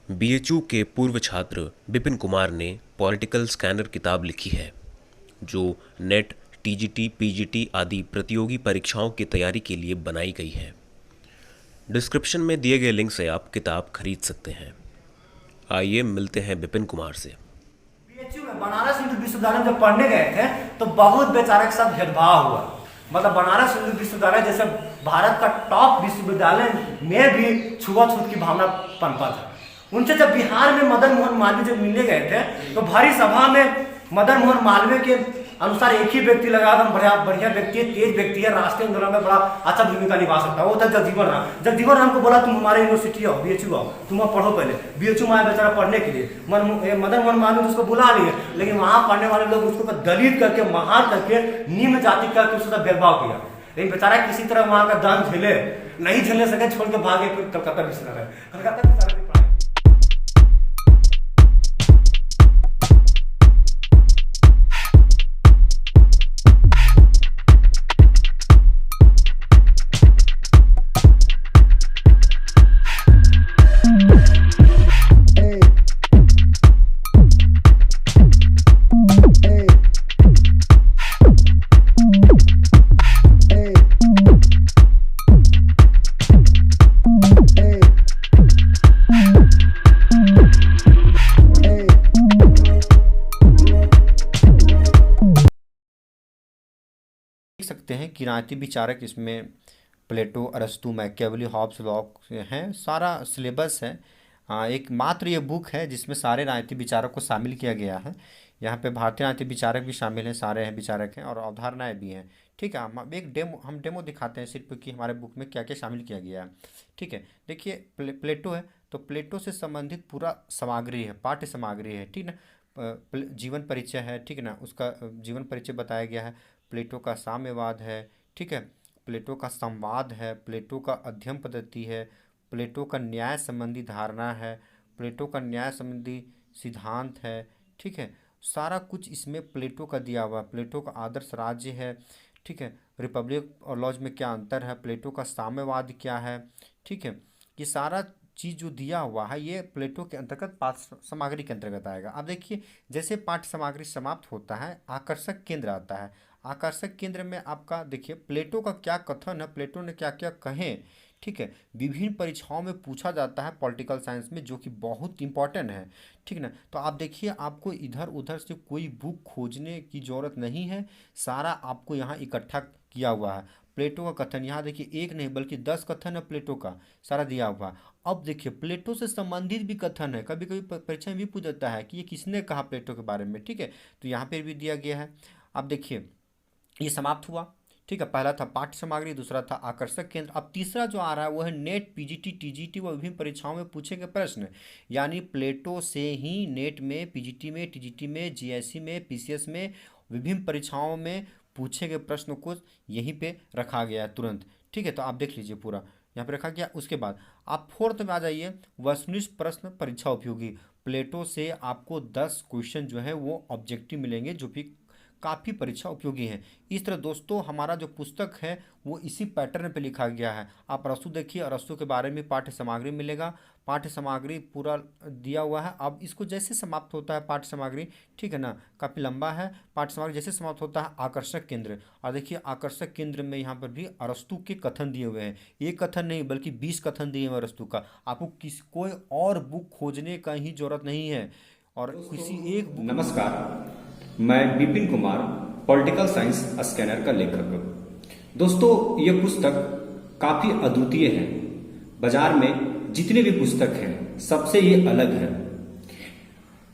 BHU के पूर्व छात्र विपिन कुमार ने पॉलिटिकल स्कैनर किताब लिखी है, जो नेट, टीजीटी, पीजीटी आदि प्रतियोगी परीक्षाओं की तैयारी के लिए बनाई गई है। डिस्क्रिप्शन में दिए गए लिंक से आप किताब खरीद सकते हैं। आइए मिलते हैं विपिन कुमार से। बीएचयू में बनारस हिंदू विश्वविद्यालय में जब पढ़ने गए थे तो बहुत बेचारे के साथ भेदभाव हुआ। मतलब बनारस हिंदू विश्वविद्यालय जैसे भारत का टॉप विश्वविद्यालय में भी छुआछूत की भावना पनपा था। उनसे जब बिहार में मदन मोहन मालवीय जब मिलने गए थे तो भारी सभा में मदन मोहन मालवीय के अनुसार एक ही व्यक्ति लगा एकदम बढ़िया व्यक्ति है, तेज व्यक्ति है, राष्ट्रीय आंदोलन में बड़ा अच्छा भूमिका निभा सकता है, वो था जगजीवन राम। जगजीवन राम को बोला तुम हमारे यूनिवर्सिटी आओ, बीएचयू आओ, तुम पढ़ो। पहले बीएचयू में आया बेचारा पढ़ने के लिए, मदन मोहन मालवीय उसको बुला लिए, लेकिन वहां पढ़ने वाले लोग उसको दलित करके, महार करके, निम्न जाति करके उसका भेदभाव किया। लेकिन बेचारा किसी तरह वहां का दम झेले, नहीं झेलने सके, छोड़ के भागे, फिर कलकत्ता विश्वविद्यालय, कलकत्ता विश्वविद्यालय। सकते हैं किराती विचारक इसमें प्लेटो, अरस्तु, मैकियावेली, हॉब्स, लॉक हैं, सारा सिलेबस है। एक मात्र ये बुक है जिसमें सारे राजनीतिक विचारक को शामिल किया गया है। यहाँ पे भारतीय राजनीतिक विचारक भी शामिल हैं, सारे हैं विचारक हैं और अवधारणाएं भी हैं। ठीक है, हम डेमो दिखाते हैं सिर्फ कि हमारे बुक में क्या क्या शामिल किया गया है। ठीक है, देखिए प्लेटो है तो प्लेटो से संबंधित पूरा सामग्री है, पाठ्य सामग्री है। ठीक ना, जीवन परिचय है, ठीक है ना, उसका जीवन परिचय बताया गया है। प्लेटो का साम्यवाद है, ठीक है, प्लेटो का संवाद है, प्लेटो का अध्ययन पद्धति है, प्लेटो का न्याय संबंधी धारणा है, प्लेटो का न्याय संबंधी सिद्धांत है। ठीक है, सारा कुछ इसमें प्लेटो का दिया हुआ है। प्लेटो का आदर्श राज्य है, ठीक है, रिपब्लिक और लॉज में क्या अंतर है, प्लेटो का साम्यवाद क्या है। ठीक है, ये सारा चीज़ जो दिया हुआ है ये प्लेटो के अंतर्गत पाठ्य सामग्री के अंतर्गत आएगा। अब देखिए जैसे पाठ्य सामग्री समाप्त होता है, आकर्षक केंद्र आता है। आकर्षक केंद्र में आपका देखिए प्लेटो का क्या कथन है, प्लेटो ने क्या क्या कहे। ठीक है, विभिन्न परीक्षाओं में पूछा जाता है पॉलिटिकल साइंस में, जो कि बहुत इंपॉर्टेंट है। ठीक ना, तो आप देखिए आपको इधर उधर से कोई बुक खोजने की ज़रूरत नहीं है, सारा आपको यहाँ इकट्ठा किया हुआ है। प्लेटो का कथन यहाँ देखिए एक नहीं बल्कि 10 कथन है प्लेटो का, सारा दिया हुआ है। अब देखिए प्लेटो से संबंधित भी कथन है, कभी कभी परीक्षा में भी पूछ जाता है कि ये किसने कहा प्लेटो के बारे में। ठीक है, तो यहाँ पर भी दिया गया है। अब देखिए ये समाप्त हुआ। ठीक है, पहला था पाठ्य सामग्री, दूसरा था आकर्षक केंद्र। अब तीसरा जो आ रहा है वो है नेट, पीजीटी, टीजीटी व विभिन्न परीक्षाओं में पूछे गए प्रश्न। यानी प्लेटो से ही नेट में, पीजीटी में, टीजीटी में, जीआईसी में, पीसीएस में, विभिन्न परीक्षाओं में पूछे गए प्रश्न को यहीं पे रखा गया है तुरंत। ठीक है, तो आप देख लीजिए पूरा यहाँ पे रखा गया। उसके बाद आप फोर्थ में आ जाइए, वस्तुनिष्ठ प्रश्न परीक्षा उपयोगी। प्लेटो से आपको 10 क्वेश्चन जो है वो ऑब्जेक्टिव मिलेंगे, जो भी काफ़ी परीक्षा उपयोगी हैं। इस तरह दोस्तों हमारा जो पुस्तक है वो इसी पैटर्न पे लिखा गया है। आप अरस्तु देखिए, अरस्तु के बारे में पाठ्य सामग्री मिलेगा, पाठ्य सामग्री पूरा दिया हुआ है। अब इसको जैसे समाप्त होता है पाठ्य सामग्री, ठीक है ना, काफ़ी लंबा है पाठ्य सामग्री, जैसे समाप्त होता है आकर्षक केंद्र। और देखिए आकर्षक केंद्र में यहाँ पर भी अरस्तु के कथन दिए हुए हैं। एक कथन नहीं बल्कि 20 कथन दिए हुए अरस्तु का। आपको कोई और बुक खोजने का ही जरूरत नहीं है और किसी एक नमस्कार, मैं Vipin Kumar, political science scanner का लेखक। दोस्तों ये पुस्तक काफी अद्वितीय है। बाजार में जितने भी पुस्तक हैं सबसे ये अलग है।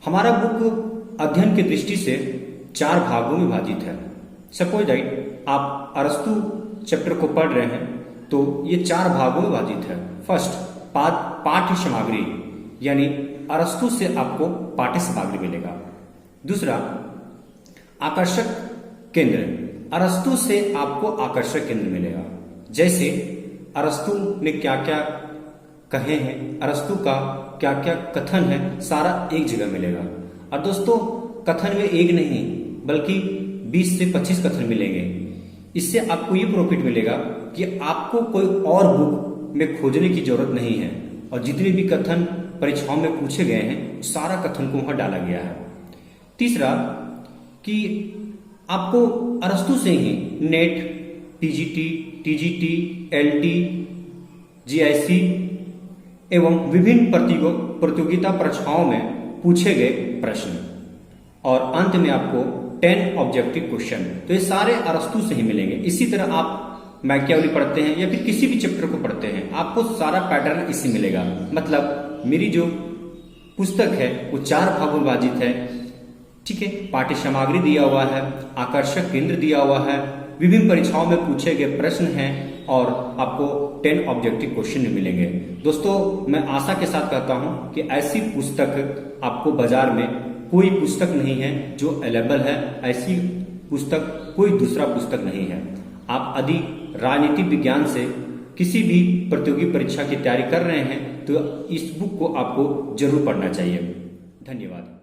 हमारा बुक अध्ययन की दृष्टि से 4 भागों में विभाजित है। सपोज दैट आप अरस्तु चैप्टर को पढ़ रहे हैं तो ये 4 भागों में विभाजित है। फर्स्ट पाठ्य सामग्री, यानी अरस्तु से आपको पाठ्य सामग्री मिलेगा। दूसरा आकर्षक केंद्र, अरस्तु से आपको आकर्षक केंद्र मिलेगा। जैसे अरस्तु ने क्या क्या कहे हैं, अरस्तु का क्या क्या कथन है, सारा एक जगह मिलेगा। और दोस्तों कथन में एक नहीं बल्कि 20 से 25 कथन मिलेंगे। इससे आपको ये प्रॉफिट मिलेगा कि आपको कोई और बुक में खोजने की जरूरत नहीं है और जितने भी कथन परीक्षाओं में पूछे गए हैं सारा कथन को वहां डाला गया है। तीसरा कि आपको अरस्तु से ही NET, PGT, TGT, LT, GIC एवं विभिन्न प्रतियोगिता परीक्षाओं में पूछे गए प्रश्न और अंत में आपको 10 ऑब्जेक्टिव क्वेश्चन, तो ये सारे अरस्तु से ही मिलेंगे। इसी तरह आप मैकियावेली पढ़ते हैं या फिर किसी भी चैप्टर को पढ़ते हैं, आपको सारा पैटर्न इससे मिलेगा। मतलब मेरी जो पुस्तक है वो 4 भागों में विभाजित है, ठीक है। पाठ्य सामग्री दिया हुआ है, आकर्षक केंद्र दिया हुआ है, विभिन्न परीक्षाओं में पूछे गए प्रश्न हैं और आपको 10 ऑब्जेक्टिव क्वेश्चन मिलेंगे। दोस्तों, मैं आशा के साथ कहता हूं कि ऐसी पुस्तक आपको बाजार में कोई पुस्तक नहीं है जो अवेलेबल है, ऐसी पुस्तक कोई दूसरा पुस्तक नहीं है। आप यदि राजनीति विज्ञान से किसी भी प्रतियोगी परीक्षा की तैयारी कर रहे हैं तो इस बुक को आपको जरूर पढ़ना चाहिए। धन्यवाद।